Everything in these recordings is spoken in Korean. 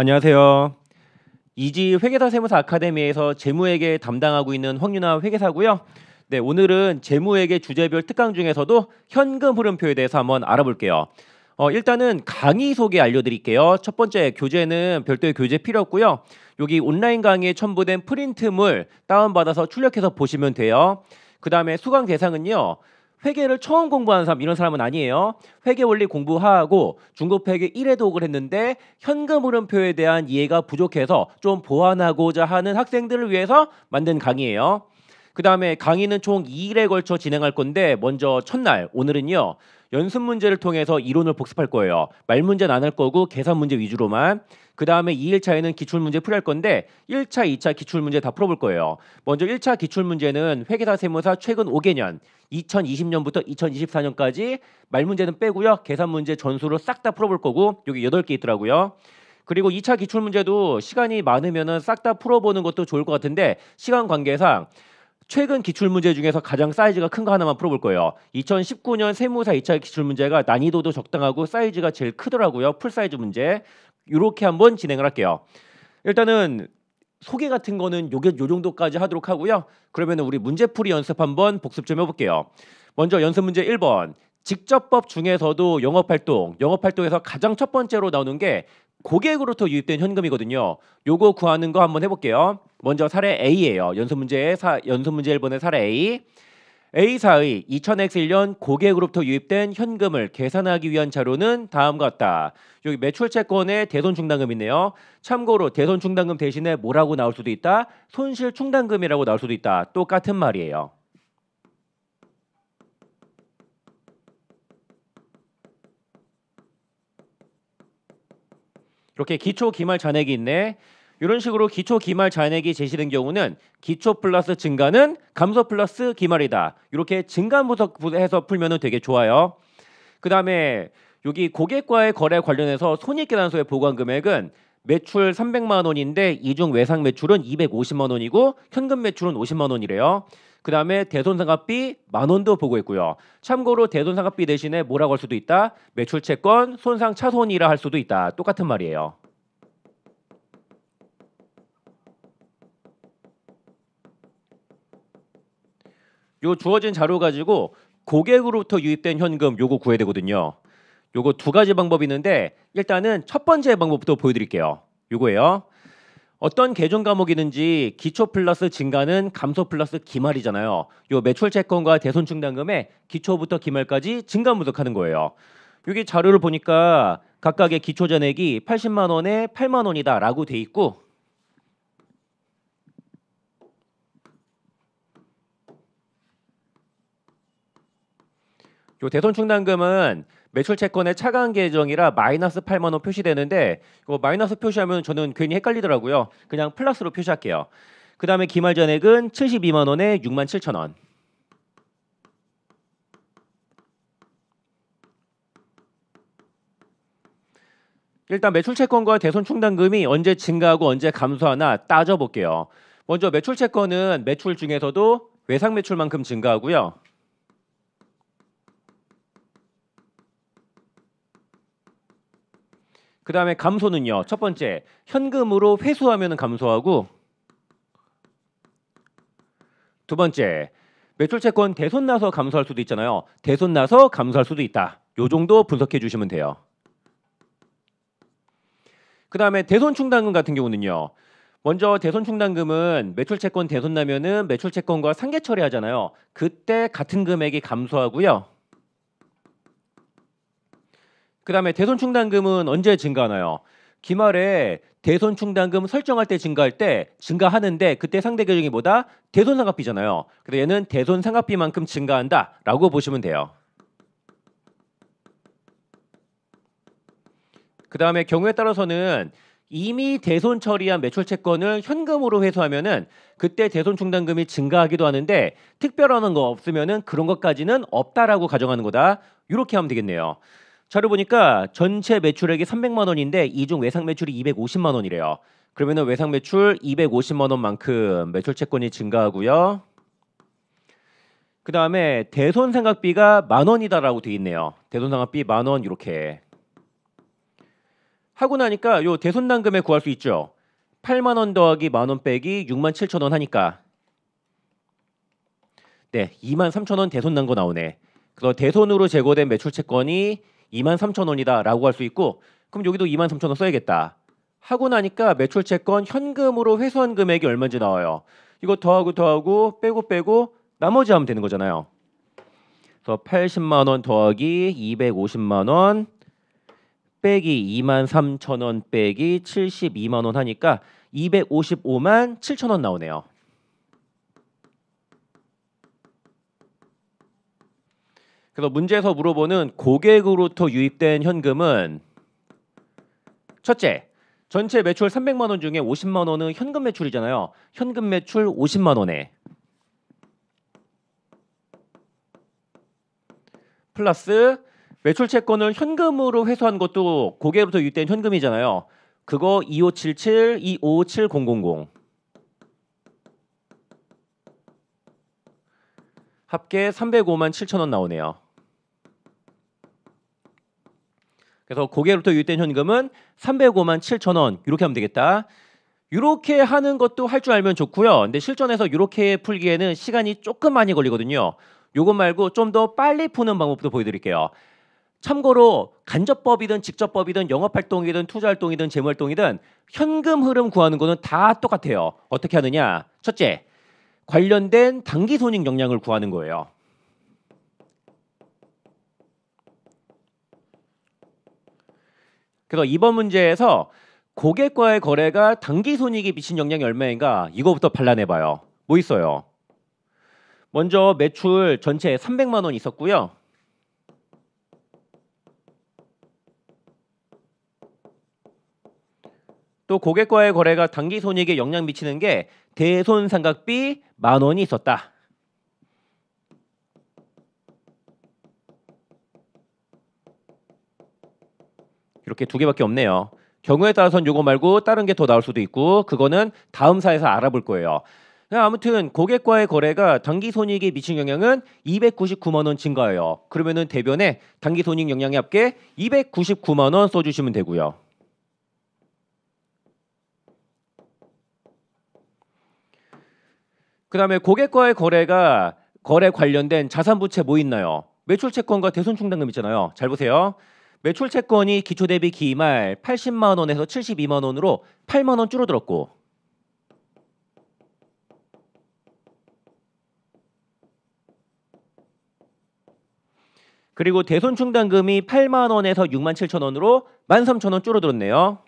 안녕하세요. 이지 회계사 세무사 아카데미에서 재무회계 담당하고 있는 황윤아 회계사고요. 네, 오늘은 재무회계 주제별 특강 중에서도 현금 흐름표에 대해서 한번 알아볼게요. 일단은 강의 소개 알려드릴게요. 첫 번째 교재는 별도의 교재 필요 없고요. 여기 온라인 강의에 첨부된 프린트물 다운받아서 출력해서 보시면 돼요. 그 다음에 수강 대상은요. 회계를 처음 공부하는 사람 이런 사람은 아니에요. 회계 원리 공부하고 중급회계 1회 독을 했는데 현금 흐름표에 대한 이해가 부족해서 좀 보완하고자 하는 학생들을 위해서 만든 강의예요. 그 다음에 강의는 총 2일에 걸쳐 진행할 건데 먼저 첫날 오늘은요. 연습 문제를 통해서 이론을 복습할 거예요. 말 문제는 안 할 거고 계산 문제 위주로만. 그 다음에 2일차에는 기출문제 풀이할 건데 1차, 2차 기출문제 다 풀어볼 거예요. 먼저 1차 기출문제는 회계사 세무사 최근 5개년 2020년부터 2024년까지 말 문제는 빼고요. 계산 문제 전수로 싹 다 풀어볼 거고 여기 8개 있더라고요. 그리고 2차 기출문제도 시간이 많으면 싹 다 풀어보는 것도 좋을 것 같은데 시간 관계상 최근 기출문제 중에서 가장 사이즈가 큰 거 하나만 풀어볼 거예요. 2019년 세무사 2차 기출문제가 난이도도 적당하고 사이즈가 제일 크더라고요. 풀사이즈 문제. 이렇게 한번 진행을 할게요. 일단은 소개 같은 거는 요 정도까지 하도록 하고요. 그러면 우리 문제풀이 연습 한번 복습 좀 해볼게요. 먼저 연습 문제 1번. 직접법 중에서도 영업활동에서 가장 첫 번째로 나오는 게 고객으로부터 유입된 현금이거든요. 요거 구하는 거 한번 해볼게요. 먼저 사례 A예요. 연습 문제 1번의 사례 A. A사의 2000X1년 고객으로부터 유입된 현금을 계산하기 위한 자료는 다음과 같다. 여기 매출채권의 대손충당금 있네요. 참고로 대손충당금 대신에 뭐라고 나올 수도 있다? 손실충당금이라고 나올 수도 있다. 똑같은 말이에요. 이렇게 기초 기말 잔액이 있네. 이런 식으로 기초 기말 잔액이 제시된 경우는 기초 플러스 증가는 감소 플러스 기말이다. 이렇게 증가분석해서 풀면 되게 좋아요. 그 다음에 여기 고객과의 거래 관련해서 손익계산서에 보고한 금액은 매출 300만 원인데 이중 외상 매출은 250만 원이고 현금 매출은 50만 원이래요. 그 다음에 대손상각비 10,000원도 보고했고요. 참고로 대손상각비 대신에 뭐라고 할 수도 있다? 매출채권 손상차손이라 할 수도 있다. 똑같은 말이에요. 요 주어진 자료 가지고 고객으로부터 유입된 현금 요거 구해야 되거든요. 요거 두 가지 방법이 있는데 일단은 첫 번째 방법부터 보여드릴게요. 요거예요. 어떤 계정 과목이든지 기초 플러스 증가는 감소 플러스 기말이잖아요. 요 매출 채권과 대손충당금의 기초부터 기말까지 증가 분석하는 거예요. 여기 자료를 보니까 각각의 기초 잔액이 80만 원에 8만 원이다라고 돼 있고 요 대손충당금은 매출채권의 차감 계정이라 마이너스 8만 원 표시되는데 이거 마이너스 표시하면 저는 괜히 헷갈리더라고요. 그냥 플러스로 표시할게요. 그 다음에 기말 잔액은 72만 원에 6만 7천 원. 일단 매출채권과 대손충당금이 언제 증가하고 언제 감소하나 따져볼게요. 먼저 매출채권은 매출 중에서도 외상 매출만큼 증가하고요. 그 다음에 감소는요. 첫 번째 현금으로 회수하면 감소하고 두 번째 매출채권 대손나서 감소할 수도 있잖아요. 대손나서 감소할 수도 있다. 요 정도 분석해 주시면 돼요. 그 다음에 대손충당금 같은 경우는요. 먼저 대손충당금은 매출채권 대손나면은 매출채권과 상계 처리하잖아요. 그때 같은 금액이 감소하고요. 그 다음에 대손충당금은 언제 증가하나요? 기말에 대손충당금 설정할 때 증가할 때 증가하는데 그때 상대 계정이 뭐다? 대손상각비잖아요. 그래서 얘는 대손상각비만큼 증가한다라고 보시면 돼요. 그 다음에 경우에 따라서는 이미 대손 처리한 매출채권을 현금으로 회수하면은 그때 대손충당금이 증가하기도 하는데 특별한 거 없으면은 그런 것까지는 없다라고 가정하는 거다. 이렇게 하면 되겠네요. 자료 보니까 전체 매출액이 300만 원인데 이중 외상 매출이 250만 원이래요. 그러면은 외상 매출 250만 원만큼 매출채권이 증가하고요. 그 다음에 대손상각비가 10,000원이다라고 돼 있네요. 대손상각비 10,000원 이렇게. 하고 나니까 요 대손당금액 구할 수 있죠. 8만 원 더하기 만 원 빼기 6만 7천 원 하니까 네, 2만 3천 원 대손 난 거 나오네. 그래서 대손으로 제거된 매출 채권이 2만 3천 원이다라고 할 수 있고, 그럼 여기도 2만 3천 원 써야겠다. 하고 나니까 매출 채권 현금으로 회수한 금액이 얼마인지 나와요. 이거 더하고 빼고 나머지 하면 되는 거잖아요. 그래서 80만 원 더하기 250만 원 빼기 2만 3천 원 빼기 72만 원 하니까 255만 7천 원 나오네요. 그래서 문제에서 물어보는 고객으로부터 유입된 현금은 첫째, 전체 매출 300만 원 중에 50만 원은 현금 매출이잖아요. 현금 매출 50만 원에 플러스 매출 채권을 현금으로 회수한 것도 고객으로부터 유입된 현금이잖아요. 그거 2577, 257000 합계 305만 7천 원 나오네요. 그래서 고객으로부터 유입된 현금은 305만 7천 원 이렇게 하면 되겠다. 이렇게 하는 것도 할 줄 알면 좋고요. 근데 실전에서 이렇게 풀기에는 시간이 조금 많이 걸리거든요. 요것 말고 좀 더 빨리 푸는 방법도 보여드릴게요. 참고로 간접법이든 직접법이든 영업활동이든 투자활동이든 재무활동이든 현금 흐름 구하는 거는 다 똑같아요. 어떻게 하느냐? 첫째, 관련된 당기손익 역량을 구하는 거예요. 그래서 이번 문제에서 고객과의 거래가 당기손익에 미친 영향이 얼마인가 이거부터 발라내봐요. 뭐 있어요? 먼저 매출 전체 300만 원 있었고요. 또 고객과의 거래가 당기손익에 영향 미치는 게 대손상각비 10,000원이 있었다. 이렇게 두 개밖에 없네요. 경우에 따라서는 요거 말고 다른 게 더 나올 수도 있고 그거는 다음 사에서 알아볼 거예요. 아무튼 고객과의 거래가 당기손익에 미친 영향은 299만 원 증가해요. 그러면은 대변에 당기손익 영향의 합계 299만 원 써주시면 되고요. 그 다음에 고객과의 거래가 거래 관련된 자산부채 뭐 있나요? 매출채권과 대손충당금 있잖아요. 잘 보세요. 매출채권이 기초대비 기말 80만 원에서 72만 원으로 8만 원 줄어들었고 그리고 대손충당금이 8만 원에서 6만 7천 원으로 13,000원 줄어들었네요.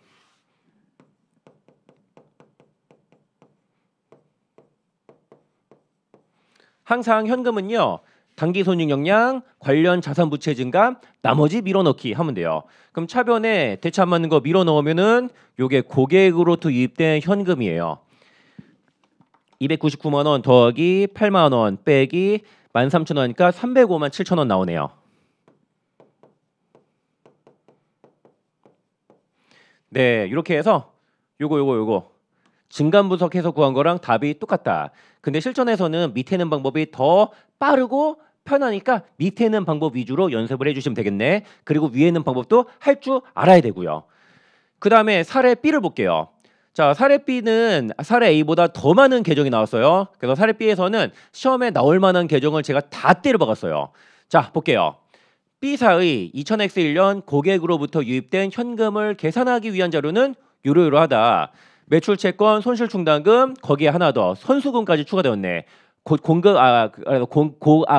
항상 현금은요. 당기손익 역량, 관련 자산부채 증감, 나머지 밀어넣기 하면 돼요. 그럼 차변에 대차 안 맞는 거 밀어넣으면은 요게 고객으로부터 유입된 현금이에요. 299만 원 더하기 8만 원 빼기 13,000원이니까 305만 7천 원 나오네요. 네, 이렇게 해서 요거 증감 분석해서 구한 거랑 답이 똑같다. 근데 실전에서는 밑에 있는 방법이 더 빠르고 편하니까 밑에 있는 방법 위주로 연습을 해주시면 되겠네. 그리고 위에 있는 방법도 할 줄 알아야 되고요. 그 다음에 사례 B를 볼게요. 자, 사례 B는 사례 A보다 더 많은 계정이 나왔어요. 그래서 사례 B에서는 시험에 나올 만한 계정을 제가 다 때려박았어요. 자, 볼게요. B사의 2000X1년 고객으로부터 유입된 현금을 계산하기 위한 자료는 요러요러하다. 매출채권, 손실충당금, 거기에 하나 더 선수금까지 추가되었네.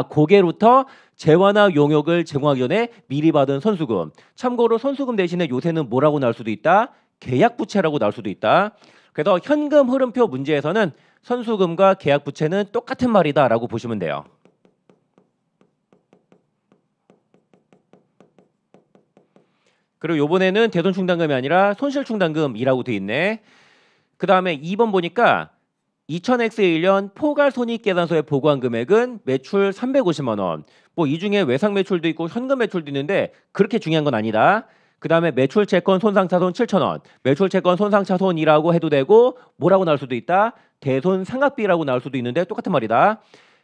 고객로부터 재화나 용역을 제공하기 전에 미리 받은 선수금. 참고로 선수금 대신에 요새는 뭐라고 나올 수도 있다? 계약부채라고 나올 수도 있다. 그래서 현금 흐름표 문제에서는 선수금과 계약부채는 똑같은 말이다라고 보시면 돼요. 그리고 요번에는 대손충당금이 아니라 손실충당금이라고 돼 있네. 그 다음에 2번 보니까 2000X의 1년 포괄손익계산서에 보고한 금액은 매출 350만 원. 뭐 이 중에 외상 매출도 있고 현금 매출도 있는데 그렇게 중요한 건 아니다. 그 다음에 매출채권 손상차손 7,000원. 매출채권 손상차손이라고 해도 되고 뭐라고 나올 수도 있다. 대손상각비라고 나올 수도 있는데 똑같은 말이다.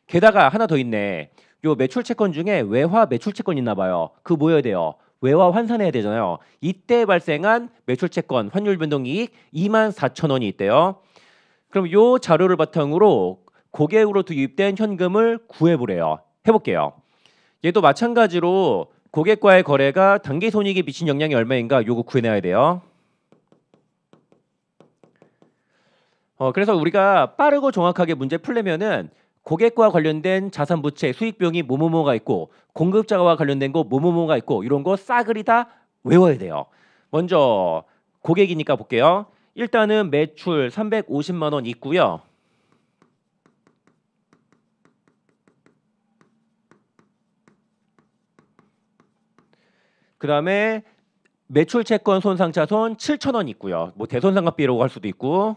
게다가 하나 더 있네. 요 매출채권 중에 외화 매출채권 있나 봐요. 그 뭐여야 돼요? 외화 환산해야 되잖아요. 이때 발생한 매출채권 환율 변동이익 24,000원이 있대요. 그럼 요 자료를 바탕으로 고객으로 투입된 현금을 구해보래요. 해볼게요. 얘도 마찬가지로 고객과의 거래가 당기손익에 미친 영향이 얼마인가 요거 구해내야 돼요. 그래서 우리가 빠르고 정확하게 문제 풀려면은 고객과 관련된 자산 부채 수익 비용이 뭐뭐뭐가 있고 공급자와 관련된 거 뭐뭐뭐가 있고 이런 거 싸그리 다 외워야 돼요. 먼저 고객이니까 볼게요. 일단은 매출 350만 원 있고요. 그 다음에 매출 채권 손상차손 7,000원 있고요. 뭐 대손상각비라고 할 수도 있고.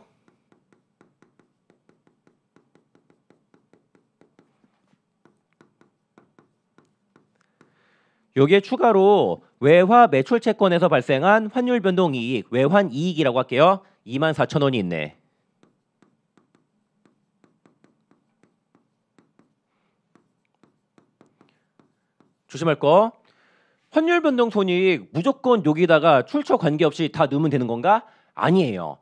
여기에 추가로 외화 매출 채권에서 발생한 환율 변동 이익, 외환 이익이라고 할게요. 24,000원이 있네. 조심할 거. 환율 변동 손익 무조건 여기다가 출처 관계없이 다 넣으면 되는 건가? 아니에요.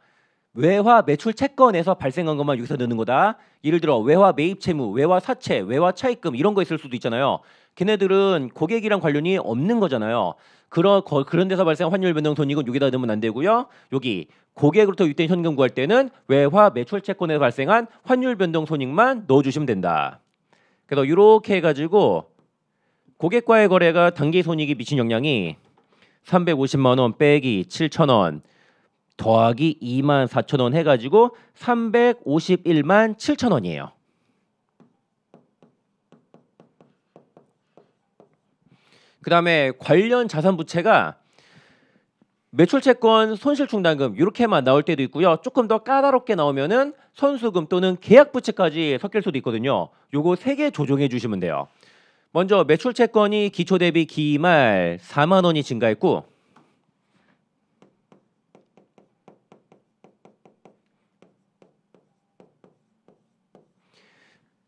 외화 매출 채권에서 발생한 것만 여기서 넣는 거다. 예를 들어 외화 매입 채무, 외화 사채, 외화 차입금 이런 거 있을 수도 있잖아요. 걔네들은 고객이랑 관련이 없는 거잖아요. 그런 데서 발생한 환율 변동 손익은 여기다 넣으면 안 되고요. 여기 고객으로부터 유입된 현금 구할 때는 외화 매출 채권에서 발생한 환율 변동 손익만 넣어주시면 된다. 그래서 이렇게 해가지고 고객과의 거래가 당기 손익이 미친 영향이 350만 원 빼기 7,000원 더하기 24,000원 해가지고 351만 7,000원이에요. 그 다음에 관련 자산 부채가 매출채권 손실충당금 이렇게만 나올 때도 있고요. 조금 더 까다롭게 나오면은 선수금 또는 계약부채까지 섞일 수도 있거든요. 요거 3개 조정해 주시면 돼요. 먼저 매출채권이 기초 대비 기말 4만 원이 증가했고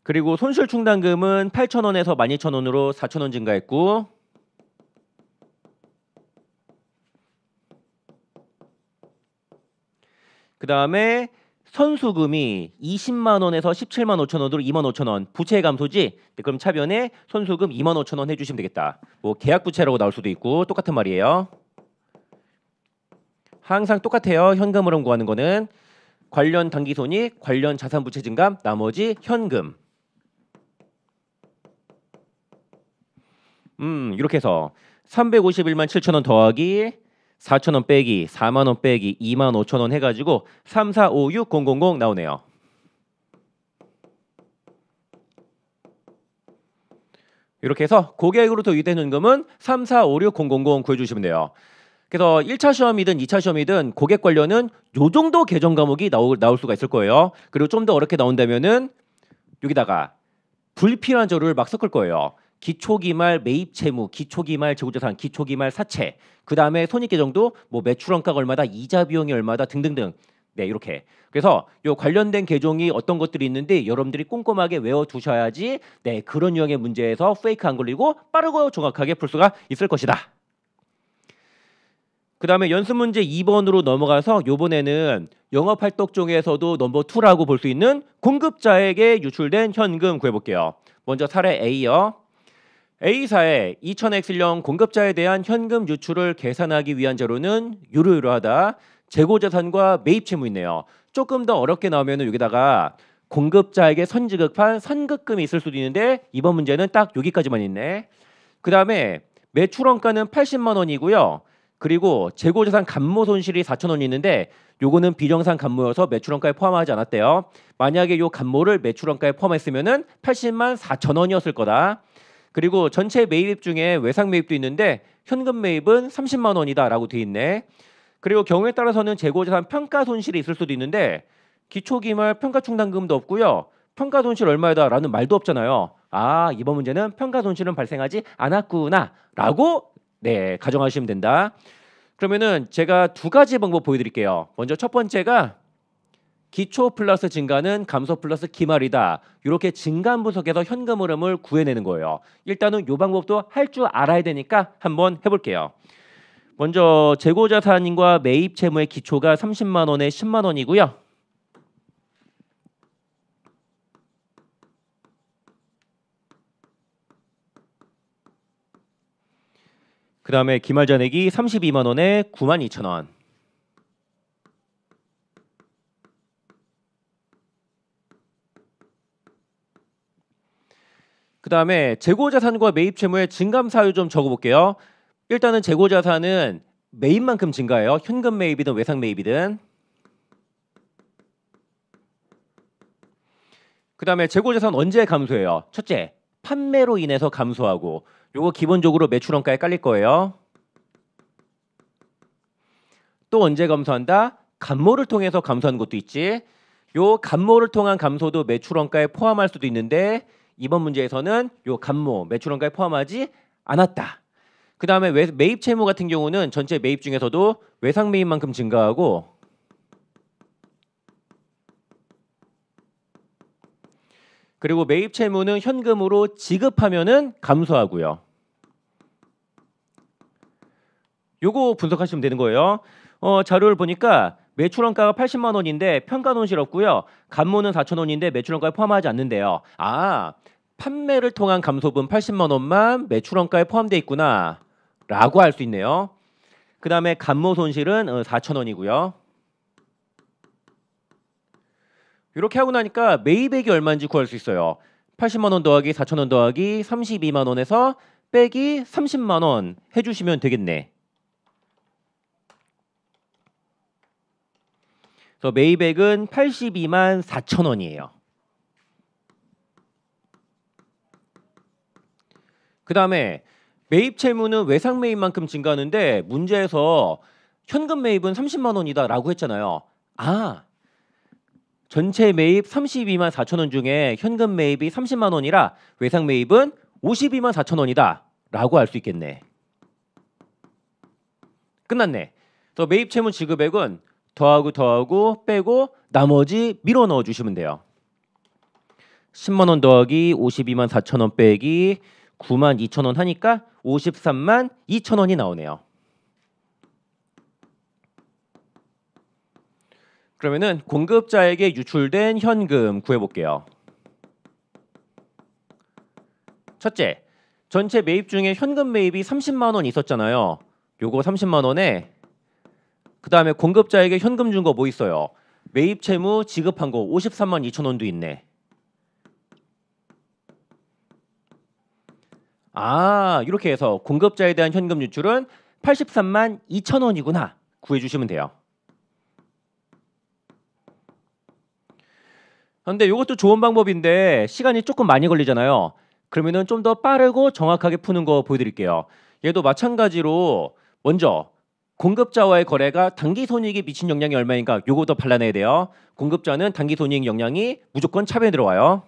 그리고 손실충당금은 8,000원에서 12,000원으로 4,000원 증가했고 그 다음에 선수금이 20만 원에서 17만 5천 원으로 2만 5천 원 부채 감소지. 네, 그럼 차변에 선수금 2만 5천 원 해주시면 되겠다. 뭐 계약 부채라고 나올 수도 있고 똑같은 말이에요. 항상 똑같아요. 현금 흐름 구하는 거는 관련 당기손익, 관련 자산 부채 증감, 나머지 현금. 이렇게 해서 351만 7천 원 더하기 4천 원 빼기 4만 원 빼기 2만 5천 원 해가지고 3, 4, 5, 6, 0, 0, 0 나오네요. 이렇게 해서 고객으로부터 유입된 현금은 3, 4, 5, 6, 0, 0, 0 구해주시면 돼요. 그래서 1차 시험이든 2차 시험이든 고객 관련은 요 정도 계정 과목이 나올 수가 있을 거예요. 그리고 좀 더 어렵게 나온다면은 여기다가 불필요한 자료를 막 섞을 거예요. 기초기말 매입 채무, 기초기말 재고자산, 기초기말 사채, 그 다음에 손익계정도 뭐 매출원가가 얼마다, 이자 비용이 얼마다 등등등. 네, 이렇게. 그래서 요 관련된 계정이 어떤 것들이 있는데 여러분들이 꼼꼼하게 외워두셔야지 네 그런 유형의 문제에서 페이크 안 걸리고 빠르고 정확하게 풀 수가 있을 것이다. 그 다음에 연습 문제 2번으로 넘어가서 요번에는 영업활동 중에서도 넘버 2라고 볼 수 있는 공급자에게 유출된 현금 구해볼게요. 먼저 사례 A요. A사의 2000X령 공급자에 대한 현금 유출을 계산하기 위한 자료는 유료하다. 재고자산과 매입채무 있네요. 조금 더 어렵게 나오면 여기다가 공급자에게 선지급한 선급금이 있을 수도 있는데 이번 문제는 딱 여기까지만 있네. 그 다음에 매출원가는 80만 원이고요. 그리고 재고자산 감모 손실이 4,000원 있는데 요거는 비정상 감모여서 매출원가에 포함하지 않았대요. 만약에 요 감모를 매출원가에 포함했으면은 80만 4,000원이었을 거다. 그리고 전체 매입 중에 외상 매입도 있는데 현금 매입은 30만 원이다라고 돼 있네. 그리고 경우에 따라서는 재고자산 평가 손실이 있을 수도 있는데 기초기말 평가충당금도 없고요. 평가 손실 얼마다라는 말도 없잖아요. 아, 이번 문제는 평가 손실은 발생하지 않았구나라고 네 가정하시면 된다. 그러면은 제가 두 가지 방법 보여드릴게요. 먼저 첫 번째가 기초 플러스 증가는 감소 플러스 기말이다. 이렇게 증감 분석해서 현금 흐름을 구해내는 거예요. 일단은 이 방법도 할 줄 알아야 되니까 한번 해볼게요. 먼저 재고자산과 매입 채무의 기초가 30만 원에 10만 원이고요. 그 다음에 기말 잔액이 32만 원에 9만 2천 원. 그 다음에 재고자산과 매입 채무의 증감 사유 좀 적어볼게요. 일단은 재고자산은 매입만큼 증가해요. 현금 매입이든 외상 매입이든. 그 다음에 재고자산 언제 감소해요? 첫째, 판매로 인해서 감소하고 요거 기본적으로 매출원가에 깔릴 거예요. 또 언제 감소한다? 감모를 통해서 감소하는 것도 있지. 요 감모를 통한 감소도 매출원가에 포함할 수도 있는데 이번 문제에서는 요 감모 매출원가에 포함하지 않았다. 그 다음에 매입 채무 같은 경우는 전체 매입 중에서도 외상 매입만큼 증가하고 그리고 매입 채무는 현금으로 지급하면은 감소하고요. 요거 분석하시면 되는 거예요. 자료를 보니까 매출원가가 80만 원인데 평가손실 없고요. 감모는 4천 원인데 매출원가에 포함하지 않는데요. 아, 판매를 통한 감소분 80만 원만 매출원가에 포함되어 있구나 라고 할 수 있네요. 그 다음에 감모 손실은 4천 원이고요. 이렇게 하고 나니까 매입액이 얼마인지 구할 수 있어요. 80만 원 더하기 4천 원 더하기 32만 원에서 빼기 30만 원 해주시면 되겠네. 그래서 매입액은 82만 4천 원이에요. 그 다음에 매입 채무는 외상 매입만큼 증가하는데 문제에서 현금 매입은 30만 원이다 라고 했잖아요. 아, 전체 매입 32만 4천 원 중에 현금 매입이 30만 원이라 외상 매입은 52만 4천 원이다 라고 할 수 있겠네. 끝났네. 그래서 매입 채무 지급액은 더하고 빼고 나머지 밀어 넣어 주시면 돼요. 10만 원 더하기 52만 4천 원 빼기 9만 2천 원 하니까 53만 2천 원이 나오네요. 그러면은 공급자에게 유출된 현금 구해볼게요. 첫째, 전체 매입 중에 현금 매입이 30만 원 있었잖아요. 요거 30만 원에 그 다음에 공급자에게 현금 준 거 뭐 있어요? 매입 채무 지급한 거 53만 2천 원도 있네. 아, 이렇게 해서 공급자에 대한 현금 유출은 83만 2천 원이구나 구해주시면 돼요. 근데 이것도 좋은 방법인데 시간이 조금 많이 걸리잖아요. 그러면은 좀 더 빠르고 정확하게 푸는 거 보여드릴게요. 얘도 마찬가지로 먼저 공급자와의 거래가 단기 손익에 미친 영향이 얼마인가 요거도 발라내야 돼요. 공급자는 단기 손익 영향이 무조건 차변에 들어와요.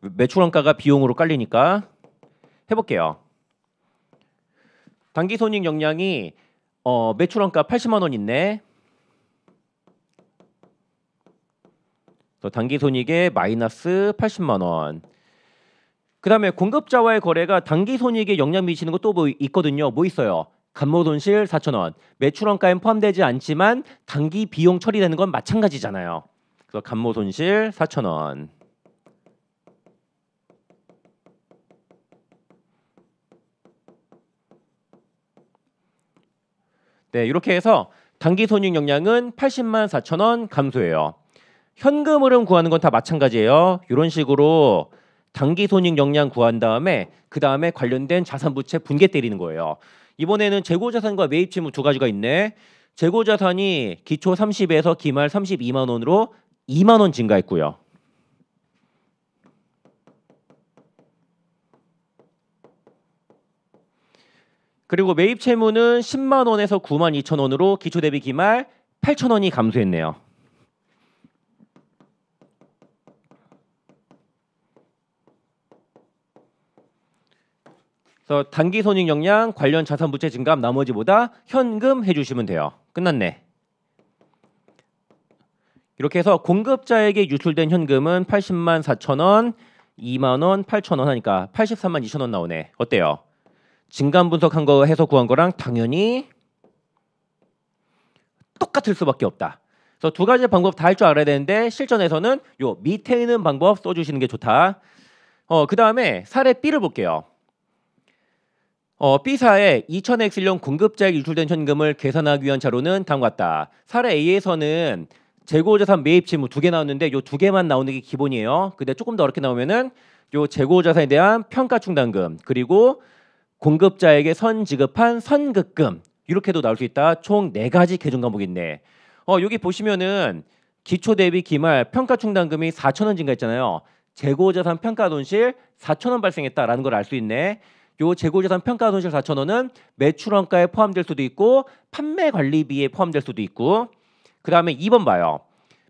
매출원가가 비용으로 깔리니까 해볼게요. 단기 손익 영향이 매출원가 80만 원 있네. 단기 손익에 마이너스 80만 원. 그 다음에 공급자와의 거래가 단기 손익에 영향 미치는 것도 뭐 있거든요. 뭐 있어요? 감모 손실 4천 원. 매출원가엔 포함되지 않지만 단기 비용 처리되는 건 마찬가지잖아요. 그래서 감모 손실 4천 원. 네, 이렇게 해서 단기 손익 영향은 80만 4천 원 감소해요. 현금 흐름 구하는 건 다 마찬가지예요. 이런 식으로 단기 손익 영향 구한 다음에 그 다음에 관련된 자산 부채 분계 때리는 거예요. 이번에는 재고자산과 매입 채무 두 가지가 있네. 재고자산이 기초 30에서 기말 32만 원으로 2만 원 증가했고요. 그리고 매입 채무는 10만 원에서 9만 2천 원으로 기초 대비 기말 8천 원이 감소했네요. 그래서 단기 손익 영향, 관련 자산 부채 증감 나머지보다 현금 해주시면 돼요. 끝났네. 이렇게 해서 공급자에게 유출된 현금은 80만 4천 원, 2만 원, 8천 원 하니까 83만 2천 원 나오네. 어때요? 진감 분석한 거 해서 구한 거랑 당연히 똑같을 수밖에 없다. 그래서 두 가지 방법 다 할 줄 알아야 되는데 실전에서는 요 밑에 있는 방법 써주시는 게 좋다. 그 다음에 사례 B를 볼게요. B사에 2000X령 공급자에게 유출된 현금을 계산하기 위한 자료는 다음과 같다. 사례 A에서는 재고자산 매입 채무 두 개 나왔는데 요 두 개만 나오는 게 기본이에요. 근데 조금 더 어렵게 나오면은 요 재고자산에 대한 평가 충당금 그리고 공급자에게 선 지급한 선급금 이렇게도 나올 수 있다. 총 4가지 계정 과목이 있네. 여기 보시면은 기초 대비 기말 평가 충당금이 4,000원 증가했잖아요. 재고자산 평가 손실 4,000원 발생했다라는 걸 알 수 있네. 요 재고자산 평가 손실 4,000원은 매출원가에 포함될 수도 있고 판매 관리비에 포함될 수도 있고 그다음에 2번 봐요.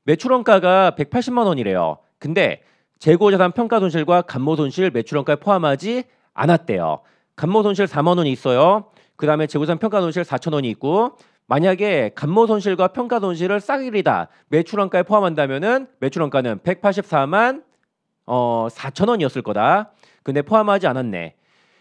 매출원가가 180만 원이래요. 근데 재고자산 평가 손실과 감모 손실 매출원가에 포함하지 않았대요. 감모 손실 4만 원이 있어요. 그다음에 재고자산 평가 손실 4천 원이 있고 만약에 감모 손실과 평가 손실을 싹일이다 매출원가에 포함한다면은 매출원가는 184만 4천 원이었을 거다. 근데 포함하지 않았네.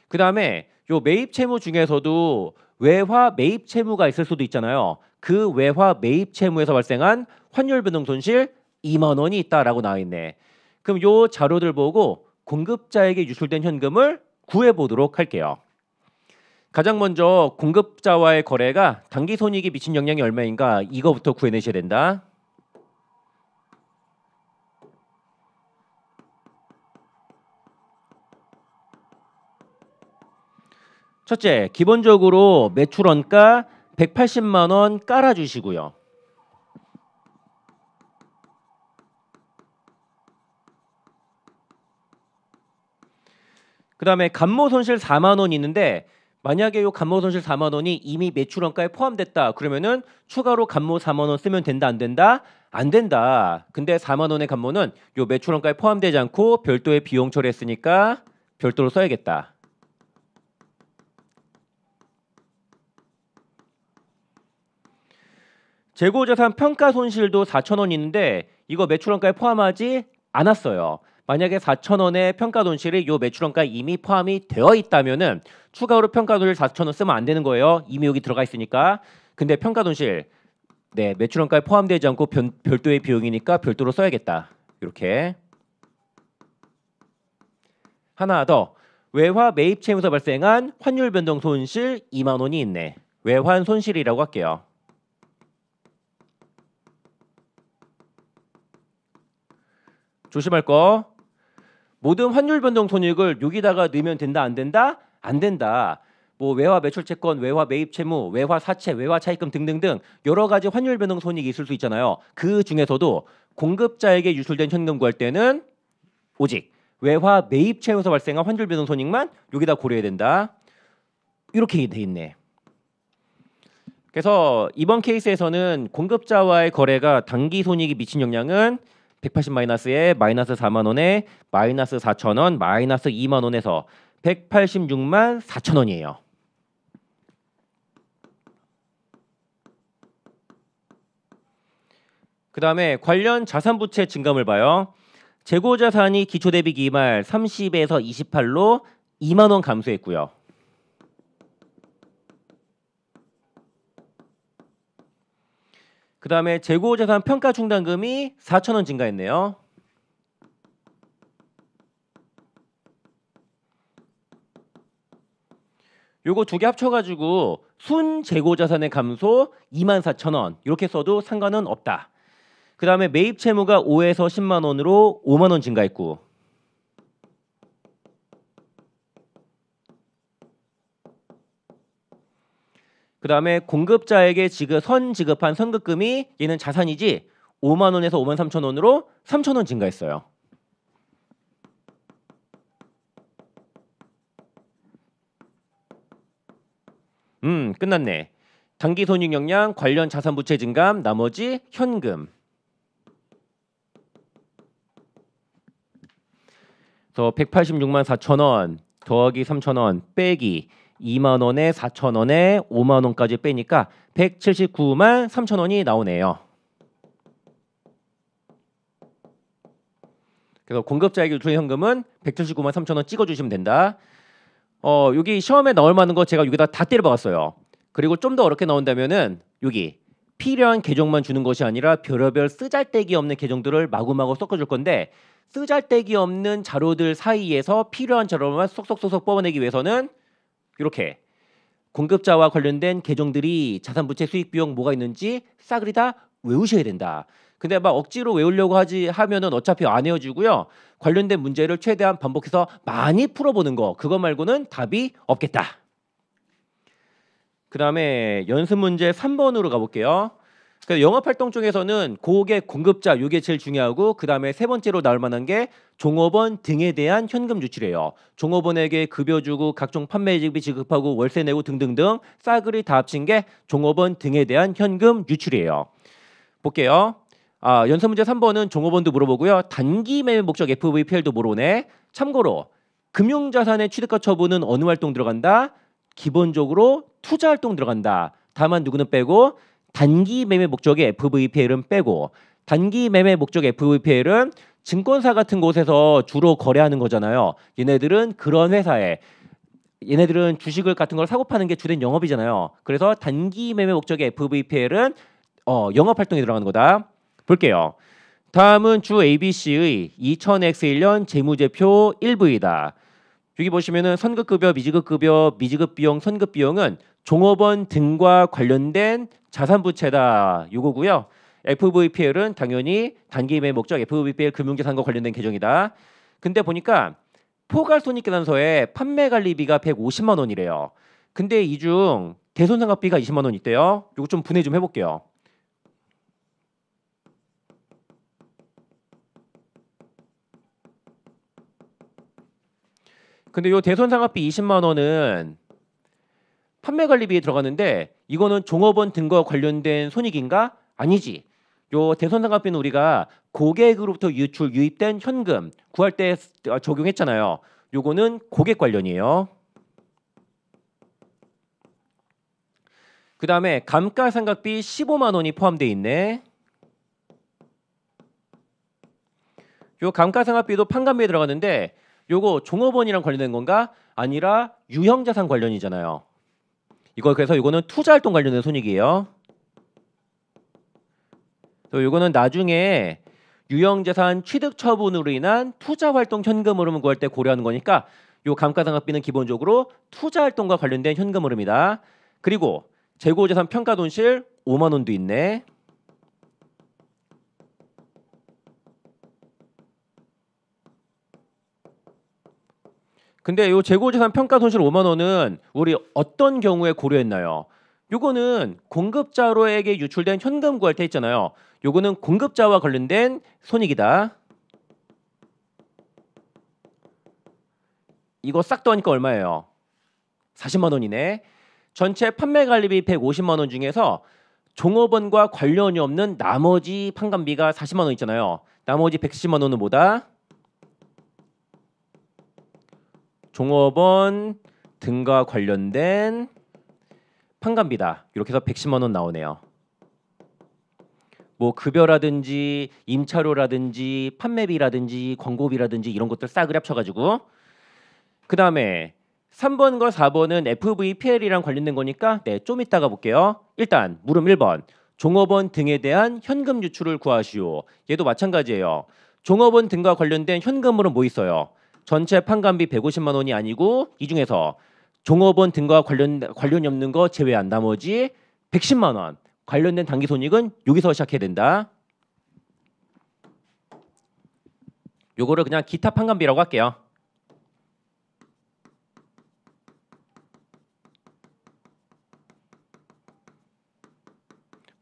그다음에 요 매입 채무 중에서도 외화 매입 채무가 있을 수도 있잖아요. 그 외화 매입 채무에서 발생한 환율 변동 손실 2만 원이 있다라고 나와 있네. 그럼 요 자료들 보고 공급자에게 유출된 현금을 구해 보도록 할게요. 가장 먼저 공급자와의 거래가 당기 손익에 미친 영향이 얼마인가 이거부터 구해내셔야 된다. 첫째, 기본적으로 매출원가 180만 원 깔아주시고요. 그 다음에 감모 손실 4만 원 있는데 만약에 요 감모 손실 4만 원이 이미 매출원가에 포함됐다. 그러면은 추가로 감모 4만 원 쓰면 된다 안 된다? 안 된다. 근데 4만 원의 감모는 요 매출원가에 포함되지 않고 별도의 비용 처리했으니까 별도로 써야겠다. 재고자산 평가 손실도 4천 원 있는데 이거 매출원가에 포함하지 않았어요. 만약에 4천 원의 평가 손실이 요 매출원가에 이미 포함이 되어 있다면은 추가로 평가 손실 4천 원 쓰면 안 되는 거예요. 이미 여기 들어가 있으니까. 근데 평가 손실 매출원가에 포함되지 않고 별도의 비용이니까 별도로 써야겠다. 이렇게. 하나 더. 외화 매입 채무에서 발생한 환율 변동 손실 2만 원이 있네. 외환 손실이라고 할게요. 조심할 거. 모든 환율 변동 손익을 여기다가 넣으면 된다 안 된다? 안 된다. 뭐 외화 매출 채권, 외화 매입 채무, 외화 사채, 외화 차입금 등등등 여러 가지 환율 변동 손익이 있을 수 있잖아요. 그 중에서도 공급자에게 유출된 현금 구할 때는 오직 외화 매입 채무에서 발생한 환율 변동 손익만 여기다 고려해야 된다. 이렇게 돼 있네. 그래서 이번 케이스에서는 공급자와의 거래가 당기 손익이 미친 영향은 180 마이너스에 마이너스 4만 원에 마이너스 4천 원, 마이너스 2만 원에서 186만 4천 원이에요. 그 다음에 관련 자산 부채 증감을 봐요. 재고자산이 기초 대비 기말 30에서 28로 2만 원 감소했고요. 그 다음에 재고자산 평가 충당금이 4천 원 증가했네요. 요거 두 개 합쳐가지고 순 재고자산의 감소 24,000원 이렇게 써도 상관은 없다. 그 다음에 매입 채무가 5에서 10만 원으로 5만 원 증가했고 그 다음에 공급자에게 선 지급한 선급금이 얘는 자산이지 5만 원에서 5만 3천 원으로 3천 원 증가했어요. 끝났네. 당기 손익 영향 관련 자산 부채 증감 나머지 현금. 그래서 186만 4천 원 더하기 3천 원 빼기 2만 원에 4천 원에 5만 원까지 빼니까 179만 3천 원이 나오네요. 그래서 공급자에게 유출된 현금은 179만 3천 원 찍어주시면 된다. 여기 시험에 나올 만한 거 제가 여기다 다 때려박았어요. 그리고 좀 더 어렵게 나온다면은 여기 필요한 계정만 주는 것이 아니라 별의별 쓰잘데기 없는 계정들을 마구마구 섞어줄 건데 쓰잘데기 없는 자료들 사이에서 필요한 자료만 쏙쏙쏙쏙 뽑아내기 위해서는 이렇게 공급자와 관련된 계정들이 자산부채 수익비용 뭐가 있는지 싸그리 다 외우셔야 된다. 근데 막 억지로 외우려고 하면은 어차피 안 외워지고요. 관련된 문제를 최대한 반복해서 많이 풀어보는 거 그거 말고는 답이 없겠다. 그 다음에 연습 문제 3번으로 가볼게요. 영업활동 중에서는 고객 공급자 이게 제일 중요하고 그 다음에 세 번째로 나올 만한 게 종업원 등에 대한 현금 유출이에요. 종업원에게 급여 주고 각종 판매비 지급하고 월세 내고 등등등 싸그리 다 합친 게 종업원 등에 대한 현금 유출이에요. 볼게요. 연습 문제 3번은 종업원도 물어보고요. 단기 매매 목적 FVPL도 물어보네. 참고로 금융자산의 취득과 처분은 어느 활동 들어간다? 기본적으로 투자 활동 들어간다. 다만 누구는 빼고 단기 매매 목적의 FVPL은 빼고 단기 매매 목적 FVPL은 증권사 같은 곳에서 주로 거래하는 거잖아요. 얘네들은 그런 회사에 얘네들은 주식을 같은 걸 사고 파는 게 주된 영업이잖아요. 그래서 단기 매매 목적의 FVPL은 영업 활동에 들어가는 거다. 볼게요. 다음은 주 ABC의 2000X1년 재무제표 1부이다. 여기 보시면은 선급급여, 미지급급여, 미지급비용, 선급비용은 종업원 등과 관련된 자산부채다. 요거고요. FVPL은 당연히 단기매매 목적 FVPL 금융자산과 관련된 계정이다. 근데 보니까 포괄손익계산서에 판매관리비가 150만 원이래요. 근데 이 중 대손상각비가 20만 원 있대요. 요거 좀 분해 좀 해볼게요. 근데 요 대손상각비 20만 원은 판매관리비에 들어가는데 이거는 종업원 등과 관련된 손익인가? 아니지. 요 대손상각비는 우리가 고객으로부터 유입된 현금 구할 때 적용했잖아요. 요거는 고객 관련이에요. 그 다음에 감가상각비 15만 원이 포함되어 있네. 요 감가상각비도 판관비에 들어가는데 요거 종업원이랑 관련된 건가? 아니라 유형자산 관련이잖아요. 그래서 이거는 투자활동 관련된 손익이에요. 또 이거는 나중에 유형자산 취득 처분으로 인한 투자활동 현금 흐름을 구할 때 고려하는 거니까 요 감가상각비는 기본적으로 투자활동과 관련된 현금 흐름이다. 그리고 재고자산 평가손실 5만 원도 있네. 근데 요 재고자산 평가손실 5만 원은 우리 어떤 경우에 고려했나요? 요거는 공급자로에게 유출된 현금 구할 때 있잖아요. 요거는 공급자와 관련된 손익이다. 이거 싹 더하니까 얼마예요? 40만 원이네. 전체 판매관리비 150만 원 중에서 종업원과 관련이 없는 나머지 판관비가 40만 원 있잖아요. 나머지 110만 원은 뭐다? 종업원 등과 관련된 판관비다. 이렇게 해서 110만 원 나오네요. 뭐 급여라든지 임차료라든지 판매비라든지 광고비라든지 이런 것들 싹을 합쳐가지고 그 다음에 3번과 4번은 FVPL이랑 관련된 거니까 좀 이따가 볼게요. 일단 물음 1번 종업원 등에 대한 현금 유출을 구하시오. 얘도 마찬가지예요. 종업원 등과 관련된 현금으로 뭐 있어요? 전체 판관비 150만 원이 아니고 이 중에서 종업원 등과 관련이 없는 거 제외한 나머지 110만 원 관련된 당기손익은 여기서 시작해야 된다. 요거를 그냥 기타 판관비라고 할게요.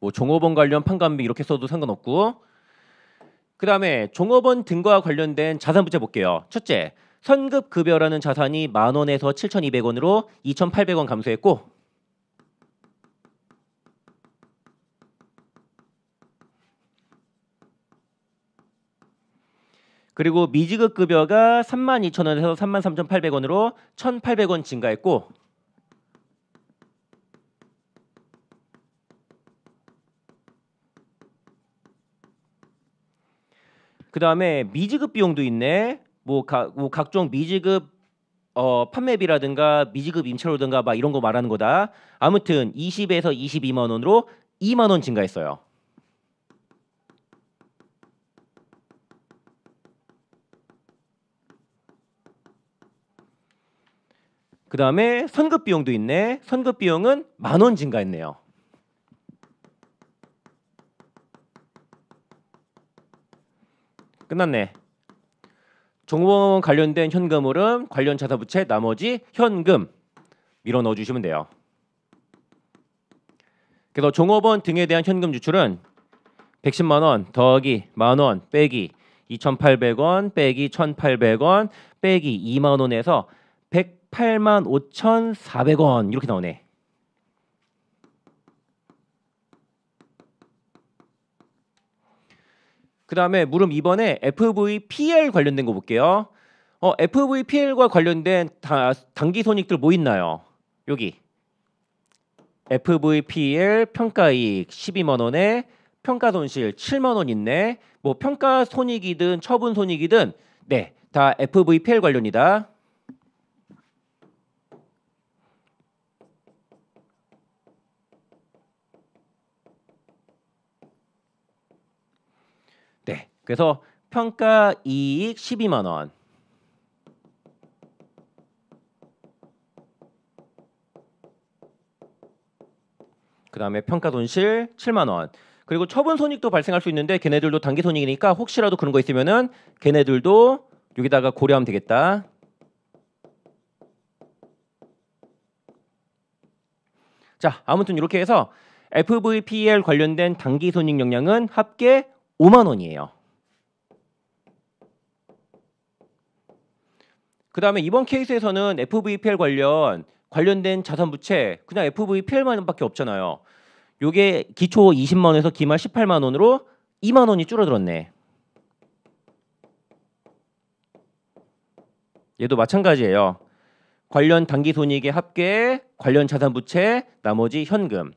뭐 종업원 관련 판관비 이렇게 써도 상관없고 그 다음에 종업원 등과 관련된 자산부채 볼게요. 첫째, 선급급여라는 자산이 만 원에서 7,200원으로 2,800원 감소했고 그리고 미지급급여가 32,000원에서 33,800원으로 1,800원 증가했고 그다음에 미지급 비용도 있네. 뭐 각종 미지급 판매비라든가 미지급 임차료든가 막 이런 거 말하는 거다. 아무튼 20에서 22만 원으로 2만 원 증가했어요. 그다음에 선급 비용도 있네. 선급 비용은 10,000원 증가했네요. 끝났네. 종업원 관련된 현금 흐름, 관련 자산 부채, 나머지 현금 밀어 넣어 주시면 돼요. 그래서 종업원 등에 대한 현금 지출은 110만 원 더하기 10,000원 빼기 2,800원 빼기 1,800원 빼기 2만 원에서 108만 5,400원 이렇게 나오네. 그 다음에 물음 2번에 FVPL 관련된 거 볼게요. FVPL과 관련된 단기 손익들 뭐 있나요? 여기 FVPL 평가이익 12만 원에 평가손실 7만 원 있네. 뭐 평가손익이든 처분손익이든 네, 다 FVPL 관련이다. 네, 그래서 평가이익 12만 원. 그 다음에 평가손실 7만 원. 그리고 처분손익도 발생할 수 있는데 걔네들도 단기손익이니까 혹시라도 그런 거 있으면은 걔네들도 여기다가 고려하면 되겠다. 자, 아무튼 이렇게 해서 FVPL 관련된 단기손익 영향은 합계 5만 원이에요. 그 다음에 이번 케이스에서는 FVPL 관련된 자산 부채 그냥 FVPL만 밖에 없잖아요. 요게 기초 20만 원에서 기말 18만 원으로 2만 원이 줄어들었네. 얘도 마찬가지예요. 관련 단기손익의 합계, 관련 자산 부채, 나머지 현금.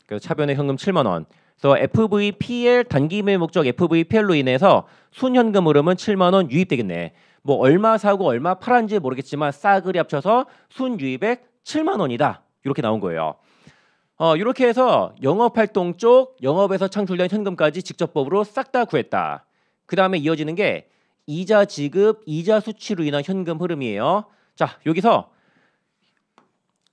그래서 차변의 현금 7만 원. 그래서 FVPL 단기매 목적 FVPL로 인해서 순현금 흐름은 7만 원 유입되겠네. 뭐 얼마 사고 얼마 팔았는지 모르겠지만 싸그리 합쳐서 순유입액 7만 원이다. 이렇게 나온 거예요. 이렇게 해서 영업활동 쪽 영업에서 창출된 현금까지 직접법으로 싹 다 구했다. 그 다음에 이어지는 게 이자 지급, 이자 수취로 인한 현금 흐름이에요. 자, 여기서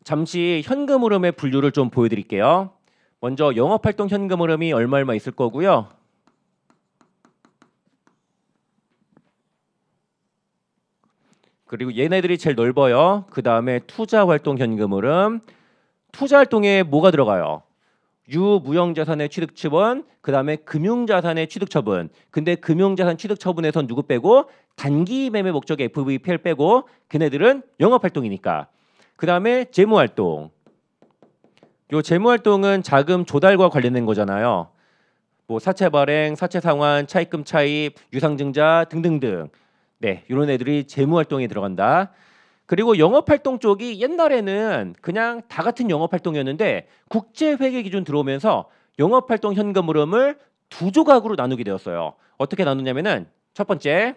잠시 현금 흐름의 분류를 좀 보여드릴게요. 먼저 영업활동 현금 흐름이 얼마 있을 거고요. 그리고 얘네들이 제일 넓어요. 그 다음에 투자활동 현금 흐름. 투자활동에 뭐가 들어가요? 유무형자산의 취득처분, 그 다음에 금융자산의 취득처분. 근데 금융자산 취득처분에선 누구 빼고? 단기 매매 목적의 FVPL 빼고 걔네들은 영업활동이니까. 그 다음에 재무활동. 요 재무활동은 자금 조달과 관련된 거잖아요. 뭐 사채 발행, 사채 상환, 차입금 차입, 유상증자 등등등. 네, 이런 애들이 재무활동에 들어간다. 그리고 영업활동 쪽이 옛날에는 그냥 다 같은 영업활동이었는데 국제회계 기준 들어오면서 영업활동 현금 흐름을 두 조각으로 나누게 되었어요. 어떻게 나누냐면은 첫 번째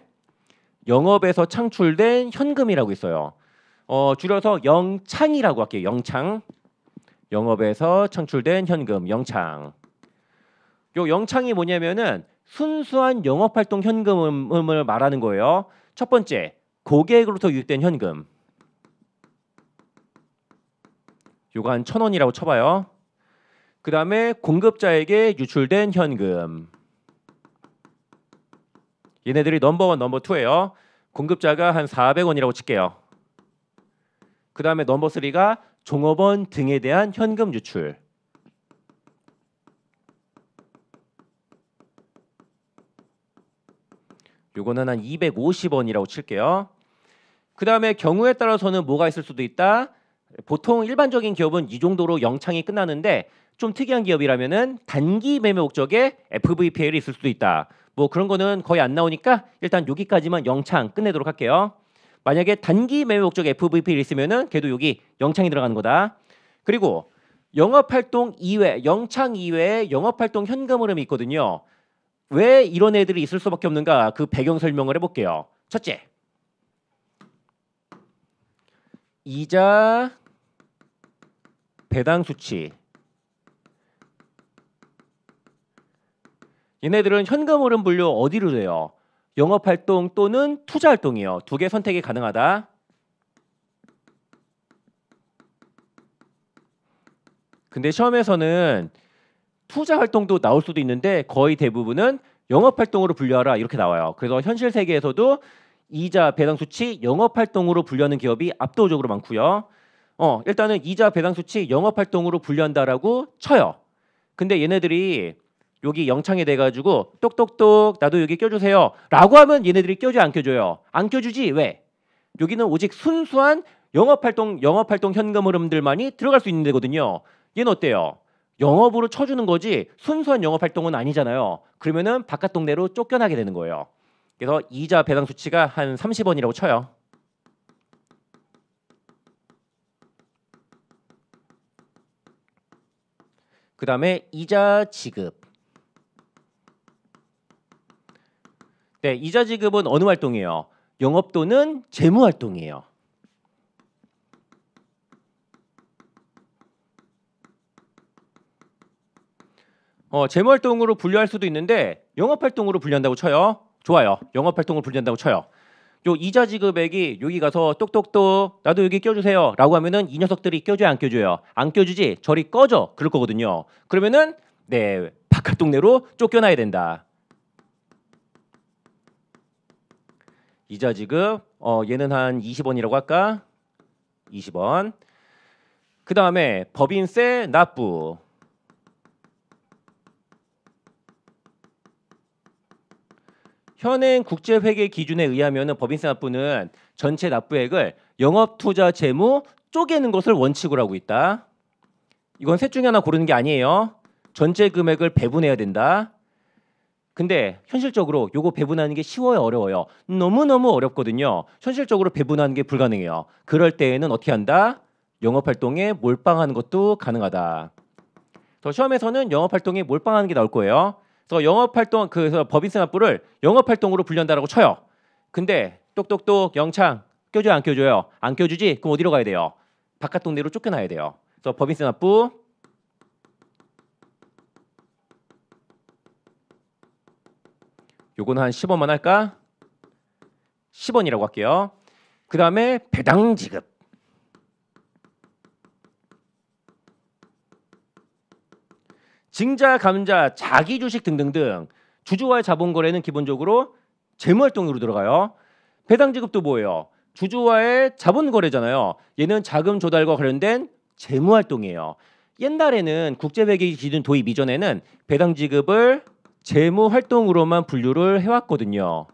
영업에서 창출된 현금이라고 있어요. 줄여서 영창이라고 할게요. 영창. 영업에서 창출된 현금, 영창. 요 영창이 뭐냐면은 순수한 영업활동 현금을 말하는 거예요. 첫 번째 고객으로부터 유입된 현금. 요거 한 1,000원이라고 쳐봐요. 그 다음에 공급자에게 유출된 현금. 얘네들이 넘버원, 넘버2예요. 공급자가 한 400원이라고 칠게요. 그 다음에 넘버3가 종업원 등에 대한 현금 유출. 요거는 한 250원이라고 칠게요. 그 다음에 경우에 따라서는 뭐가 있을 수도 있다. 보통 일반적인 기업은 이 정도로 영창이 끝나는데 좀 특이한 기업이라면은 단기 매매 목적의 FVPL이 있을 수도 있다. 뭐 그런 거는 거의 안 나오니까 일단 여기까지만 영창 끝내도록 할게요. 만약에 단기 매매 목적의 FVPL이 있으면은 걔도 여기 영창이 들어가는 거다. 그리고 영업활동 이외, 영창 이외에 영업활동 현금 흐름이 있거든요. 왜 이런 애들이 있을 수밖에 없는가? 그 배경 설명을 해볼게요. 첫째, 이자 배당 수치. 얘네들은 현금 흐름 분류 어디로 돼요? 영업활동 또는 투자활동이요. 두 개 선택이 가능하다. 근데 시험에서는 투자활동도 나올 수도 있는데 거의 대부분은 영업활동으로 분류하라 이렇게 나와요. 그래서 현실 세계에서도 이자 배당 수치 영업활동으로 분류하는 기업이 압도적으로 많고요. 일단은 이자 배당 수치 영업활동으로 분류한다라고 쳐요. 근데 얘네들이 여기 영창에 돼가지고 똑똑똑 나도 여기 껴주세요 라고 하면 얘네들이 껴줘 안 껴줘요? 안 껴주지. 왜? 여기는 오직 순수한 영업활동 현금 흐름들만이 들어갈 수 있는 데거든요. 얘는 어때요? 영업으로 쳐주는 거지 순수한 영업활동은 아니잖아요. 그러면은 바깥 동네로 쫓겨나게 되는 거예요. 그래서 이자 배당 수치가 한 30원이라고 쳐요. 그 다음에 이자 지급. 네, 이자 지급은 어느 활동이에요? 영업 또는 재무 활동이에요. 재무 활동으로 분류할 수도 있는데 영업 활동으로 분류한다고 쳐요. 좋아요. 영업 활동으로 분류한다고 쳐요. 요 이자 지급액이 여기 가서 똑똑똑 나도 여기 껴주세요 라고 하면은 이 녀석들이 껴줘야 안 껴줘요? 안 껴주지. 저리 꺼져 그럴 거거든요. 그러면은 네 바깥 동네로 쫓겨나야 된다. 이자 지급 얘는 한 20원이라고 할까? 20원. 그 다음에 법인세 납부. 현행 국제회계 기준에 의하면 법인세 납부는 전체 납부액을 영업투자 재무 쪼개는 것을 원칙으로 하고 있다. 이건 셋 중에 하나 고르는 게 아니에요. 전체 금액을 배분해야 된다. 근데 현실적으로 요거 배분하는 게 쉬워요, 어려워요? 너무너무 어렵거든요. 현실적으로 배분하는 게 불가능해요. 그럴 때에는 어떻게 한다? 영업활동에 몰빵하는 것도 가능하다. 저 시험에서는 영업활동에 몰빵하는 게 나올 거예요. 그래서 영업활동 그래서 법인세 납부를 영업활동으로 분류한다라고 쳐요. 근데 똑똑똑 영창 껴줘요 안 껴줘요? 안 껴주지? 그럼 어디로 가야 돼요? 바깥 동네로 쫓겨나야 돼요. 그래서 법인세 납부 요거는 한 10원만 할까? 10원이라고 할게요. 그 다음에 배당 지급. 증자, 감자, 자기 주식 등등등 주주와의 자본 거래는 기본적으로 재무 활동으로 들어가요. 배당 지급도 뭐예요? 주주와의 자본 거래잖아요. 얘는 자금 조달과 관련된 재무 활동이에요. 옛날에는 국제회계 기준 도입 이전에는 배당 지급을 재무 활동으로만 분류를 해왔거든요.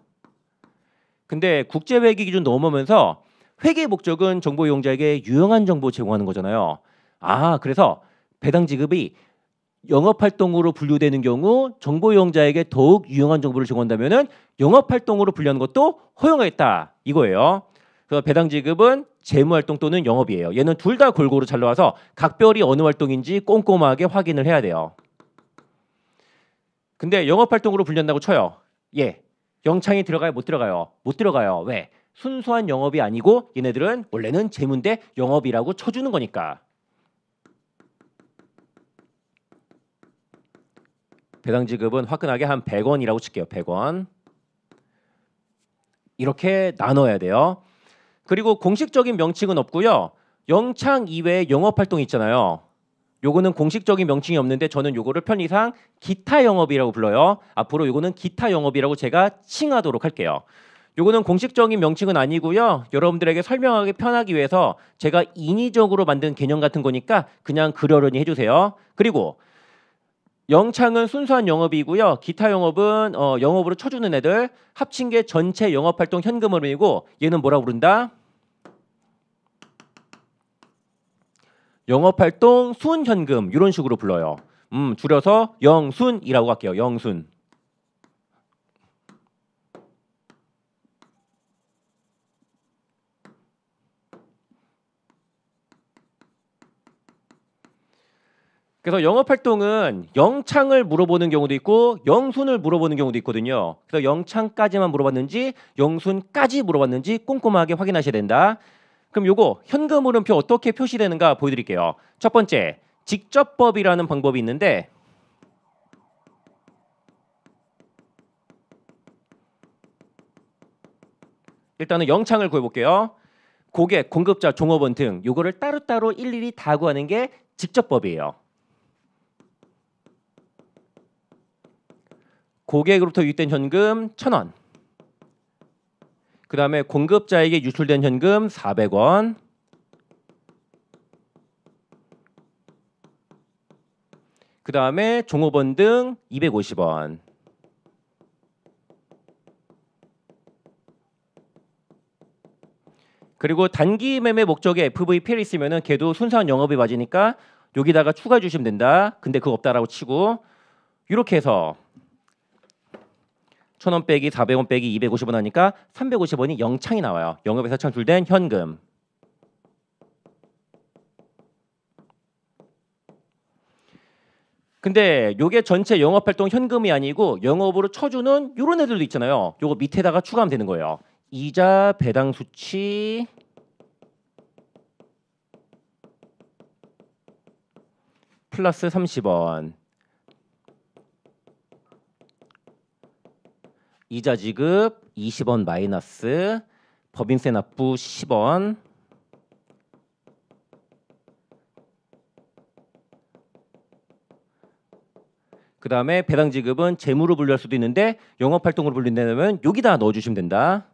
근데 국제회계 기준 넘어오면서 회계 목적은 정보 이용자에게 유용한 정보 제공하는 거잖아요. 그래서 배당 지급이 영업활동으로 분류되는 경우 정보 이용자에게 더욱 유용한 정보를 제공한다면은 영업활동으로 분류하는 것도 허용하겠다 이거예요. 그래서 배당 지급은 재무활동 또는 영업이에요. 얘는 둘 다 골고루 잘 나와서 각별히 어느 활동인지 꼼꼼하게 확인을 해야 돼요. 근데 영업활동으로 분류한다고 쳐요. 예, 영창이 들어가요? 못 들어가요? 못 들어가요. 왜? 순수한 영업이 아니고 얘네들은 원래는 재무인데 영업이라고 쳐주는 거니까. 배당 지급은 화끈하게 한 100원이라고 칠게요. 100원. 이렇게 나눠야 돼요. 그리고 공식적인 명칭은 없고요. 영창 이외에 영업 활동이 있잖아요. 요거는 공식적인 명칭이 없는데 저는 요거를 편의상 기타 영업이라고 불러요. 앞으로 요거는 기타 영업이라고 제가 칭하도록 할게요. 요거는 공식적인 명칭은 아니고요. 여러분들에게 설명하기 편하기 위해서 제가 인위적으로 만든 개념 같은 거니까 그냥 그러려니 해주세요. 그리고 영창은 순수한 영업이고요. 기타 영업은 영업으로 쳐주는 애들 합친 게 전체 영업활동 현금흐름이고 얘는 뭐라고 부른다? 영업활동 순현금 이런 식으로 불러요. 줄여서 영순이라고 할게요. 영순. 그래서 영업활동은 영창을 물어보는 경우도 있고 영순을 물어보는 경우도 있거든요. 그래서 영창까지만 물어봤는지 영순까지 물어봤는지 꼼꼼하게 확인하셔야 된다. 그럼 요거 현금 흐름표 어떻게 표시되는가 보여드릴게요. 첫 번째, 직접법이라는 방법이 있는데 일단은 영창을 구해볼게요. 고객, 공급자, 종업원 등 요거를 따로따로 일일이 다 구하는 게 직접법이에요. 고객으로부터 유입된 현금 1,000원. 그 다음에 공급자에게 유출된 현금 400원. 그 다음에 종업원 등 250원. 그리고 단기 매매 목적의 FVPL 있으면은 걔도 순수한 영업이 맞으니까 여기다가 추가해 주시면 된다. 근데 그거 없다라고 치고 이렇게 해서 1,000원 빼기 400원 빼기 250원 하니까 350원이 영창이 나와요. 영업에서 창출된 현금. 근데 요게 전체 영업활동 현금이 아니고 영업으로 쳐주는 요런 애들도 있잖아요. 요거 밑에다가 추가하면 되는 거예요. 이자 배당 수치 플러스 30원. 이자 지급 20원 마이너스 법인세 납부 10원. 그 다음에 배당 지급은 재무로 분류할 수도 있는데 영업활동으로 분류된다면 여기다 넣어주시면 된다.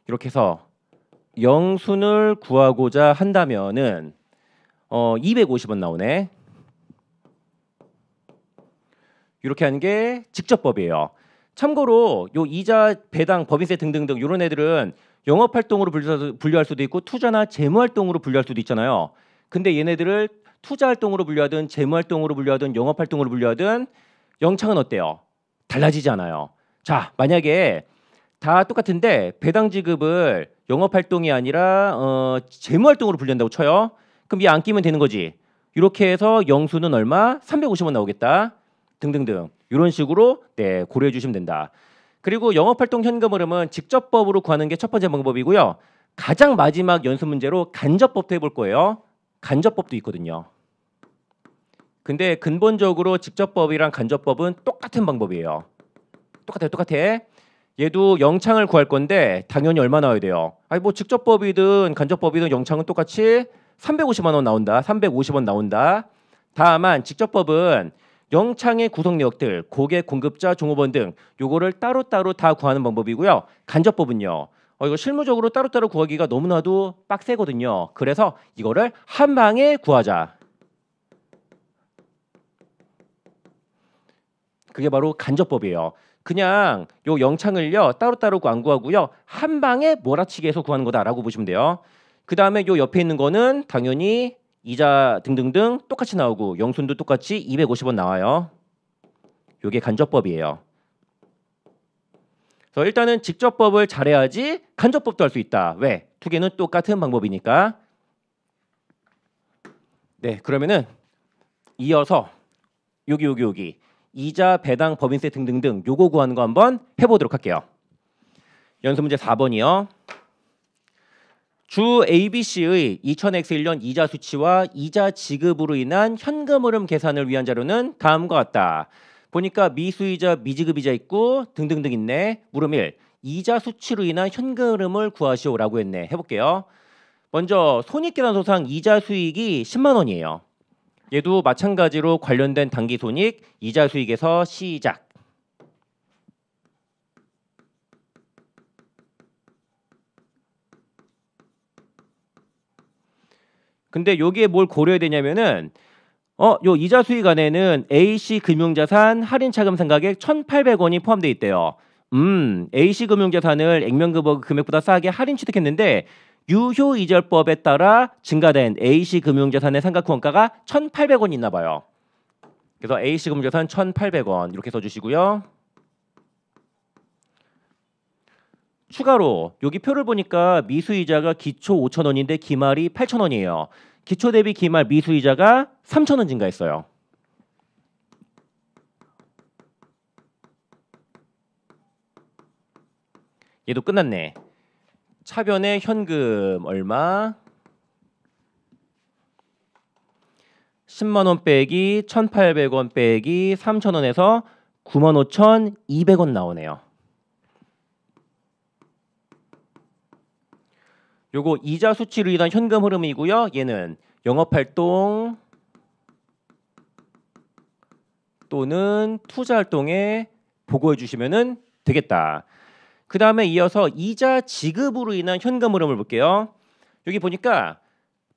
이렇게 해서 영순을 구하고자 한다면은 250원 나오네. 이렇게 하는 게 직접법이에요. 참고로 요 이자, 배당, 법인세 등등등 이런 애들은 영업활동으로 분류할 수도 있고 투자나 재무활동으로 분류할 수도 있잖아요. 근데 얘네들을 투자활동으로 분류하든 재무활동으로 분류하든 영업활동으로 분류하든 영창은 어때요? 달라지지 않아요. 자, 만약에 다 똑같은데 배당 지급을 영업활동이 아니라 재무활동으로 분류한다고 쳐요. 그럼 얘 안 끼면 되는 거지. 이렇게 해서 영수는 얼마? 350원 나오겠다. 등등등 이런 식으로 네, 고려해 주시면 된다. 그리고 영업활동 현금 흐름은 직접법으로 구하는 게 첫 번째 방법이고요. 가장 마지막 연습 문제로 간접법도 해볼 거예요. 간접법도 있거든요. 근데 근본적으로 직접법이랑 간접법은 똑같은 방법이에요. 똑같아. 얘도 영창을 구할 건데 당연히 얼마 나와야 돼요? 아니 뭐 직접법이든 간접법이든 영창은 똑같이 350만 원 나온다. 350원 나온다. 다만 직접법은 영창의 구성 내역들, 고객, 공급자, 종업원 등 요거를 따로따로 다 구하는 방법이고요. 간접법은요. 이거 실무적으로 따로따로 구하기가 너무나도 빡세거든요. 그래서 이거를 한 방에 구하자. 그게 바로 간접법이에요. 그냥 요 영창을요 따로따로 안 구하고요. 한 방에 몰아치기 해서 구하는 거다라고 보시면 돼요. 그 다음에 요 옆에 있는 거는 당연히 이자 등등등 똑같이 나오고 영순도 똑같이 250원 나와요. 요게 간접법이에요. 그래서 일단은 직접법을 잘해야지 간접법도 할 수 있다. 왜? 두 개는 똑같은 방법이니까. 네, 그러면은 이어서 여기 이자, 배당, 법인세 등등등 요거 구하는 거 한번 해보도록 할게요. 연습 문제 4번이요. 주 ABC의 2000X1년 이자 수치와 이자 지급으로 인한 현금 흐름 계산을 위한 자료는 다음과 같다. 보니까 미수이자, 미지급이자 있고 등등등 있네. 물음 1. 이자 수치로 인한 현금 흐름을 구하시오라고 했네. 해볼게요. 먼저 손익계산서상 이자 수익이 10만 원이에요. 얘도 마찬가지로 관련된 단기 손익, 이자 수익에서 시작. 근데 여기에 뭘 고려해야 되냐면은 요 이자 수익 안에는 AC 금융자산 할인 차금 상가액 1,800원이 포함되어 있대요. AC 금융자산을 액면급 금액보다 싸게 할인 취득했는데 유효이자법에 따라 증가된 AC 금융자산의 상각 원가가 1,800원이 있나 봐요. 그래서 AC 금융자산 1,800원 이렇게 써주시고요. 추가로 여기 표를 보니까 미수이자가 기초 5,000원인데 기말이 8,000원이에요. 기초 대비 기말 미수이자가 3,000원 증가했어요. 얘도 끝났네. 차변의 현금 얼마? 10만 원 빼기 1,800원 빼기 3,000원에서 95,200원 나오네요. 요거 이자 수치로 인한 현금 흐름이고요. 얘는 영업활동 또는 투자활동에 보고해 주시면 되겠다. 그 다음에 이어서 이자 지급으로 인한 현금 흐름을 볼게요. 여기 보니까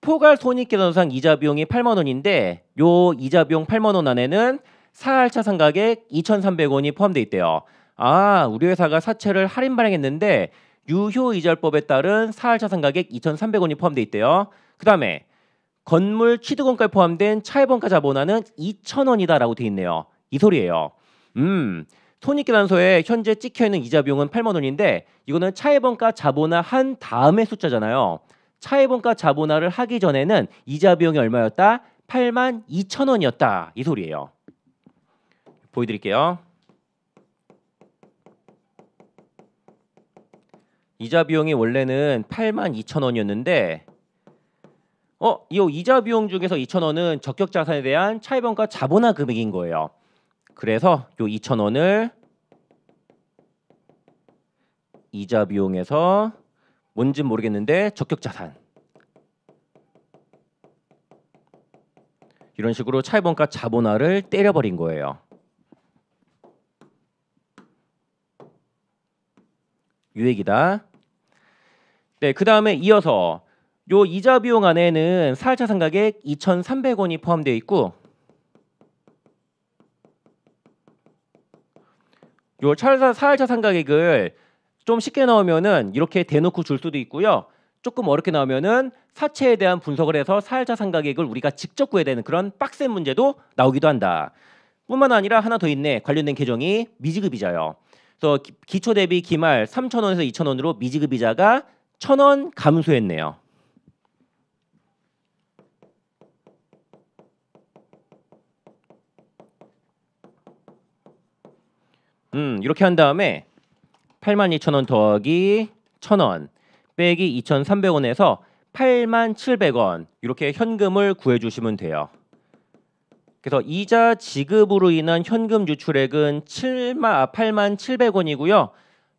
포괄 손익계산상 이자 비용이 8만 원인데 요 이자 비용 8만 원 안에는 사할차 상가액 2,300원이 포함되어 있대요. 아, 우리 회사가 사채를 할인 발행했는데 유효이자율법에 따른 사할차 상가액 2,300원이 포함되어 있대요. 그 다음에 건물 취득원가에 포함된 차입원가 자본화는 2,000원이다라고 되어 있네요. 이 소리예요. 손익계산서에 현재 찍혀있는 이자 비용은 8만 원인데 이거는 차입원가 자본화 한 다음의 숫자잖아요. 차입원가 자본화를 하기 전에는 이자 비용이 얼마였다? 8만 2천 원이었다. 이 소리예요. 보여드릴게요. 이자 비용이 원래는 8만 2천 원이었는데 이 이자 비용 중에서 2천 원은 적격 자산에 대한 차입원가 자본화 금액인 거예요. 그래서 요 2천 원을 이자 비용에서 뭔진 모르겠는데 적격 자산 이런 식으로 차입원가 자본화를 때려버린 거예요. 유액이다. 네, 그 다음에 이어서 요 이자 비용 안에는 사할차 상가액 2,300원이 포함되어 있고 요 사할차 상가액을 좀 쉽게 나오면은 이렇게 대놓고 줄 수도 있고요. 조금 어렵게 나오면은 사채에 대한 분석을 해서 사할차 상가액을 우리가 직접 구해야 되는 그런 빡센 문제도 나오기도 한다. 뿐만 아니라 하나 더 있네. 관련된 계정이 미지급이자요. 그래서 기초 대비 기말 3,000원에서 2,000원으로 미지급이자가 1,000원 감소했네요. 이렇게 한 다음에 82,000원 더하기 1,000원 빼기 2,300원에서 87,000원 이렇게 현금을 구해주시면 돼요. 그래서 이자 지급으로 인한 현금 유출액은 87,000원이고요.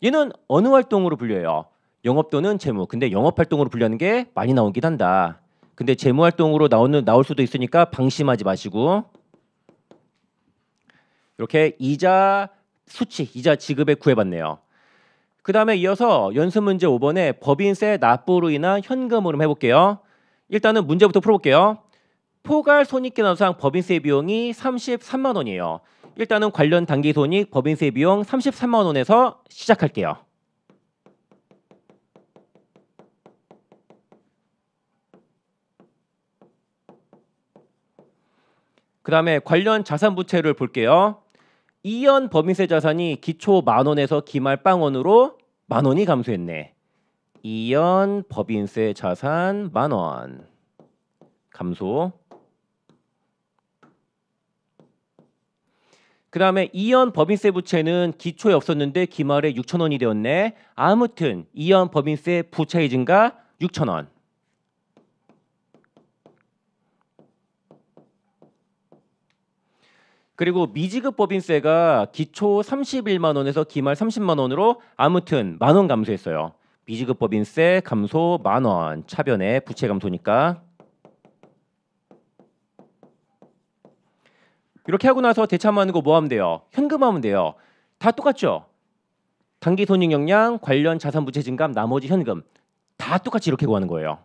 얘는 어느 활동으로 불려요? 영업 또는 재무. 근데 영업 활동으로 분류하는 게 많이 나오긴 한다. 근데 재무 활동으로 나올 수도 있으니까 방심하지 마시고 이렇게 이자 수치, 이자 지급액 구해봤네요. 그 다음에 이어서 연습 문제 5번에 법인세 납부로 인한 현금 흐름 해볼게요. 일단은 문제부터 풀어볼게요. 포괄 손익계산상 법인세 비용이 33만 원이에요. 일단은 관련 단기 손익 법인세 비용 33만 원에서 시작할게요. 그 다음에 관련 자산 부채를 볼게요. 이연 법인세 자산이 기초 만원에서 기말 빵원으로 만원이 감소했네. 이연 법인세 자산 만원 감소. 그 다음에 이연 법인세 부채는 기초에 없었는데 기말에 6,000원이 되었네. 아무튼 이연 법인세 부채의 증가 6,000원. 그리고 미지급 법인세가 기초 31만 원에서 기말 30만 원으로 아무튼 만원 감소했어요. 미지급 법인세 감소 만원. 차변에 부채 감소니까. 이렇게 하고 나서 대참하는 거 뭐 하면 돼요? 현금하면 돼요. 다 똑같죠? 단기 손익 역량, 관련 자산 부채 증감, 나머지 현금. 다 똑같이 이렇게 구하는 거예요.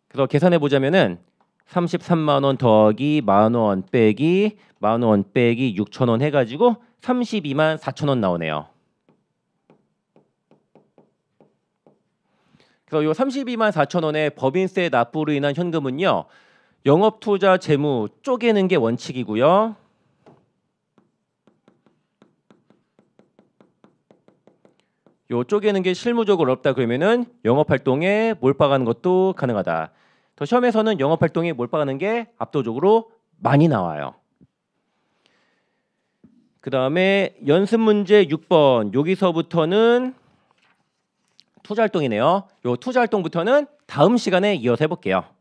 그래서 계산해 보자면은 33만 원 더하기 만원 빼기 만원 빼기 6,000원 해가지고 32만 4,000원 나오네요. 그래서 요 32만 4,000원의 법인세 납부로 인한 현금은요. 영업투자 재무 쪼개는 게 원칙이고요. 요 쪼개는 게 실무적으로 어렵다 그러면은 영업 활동에 몰빵하는 것도 가능하다. 더 시험에서는 영업 활동에 몰빵하는 게 압도적으로 많이 나와요. 그 다음에 연습 문제 6번 여기서부터는 투자 활동이네요. 요 투자 활동부터는 다음 시간에 이어서 해볼게요.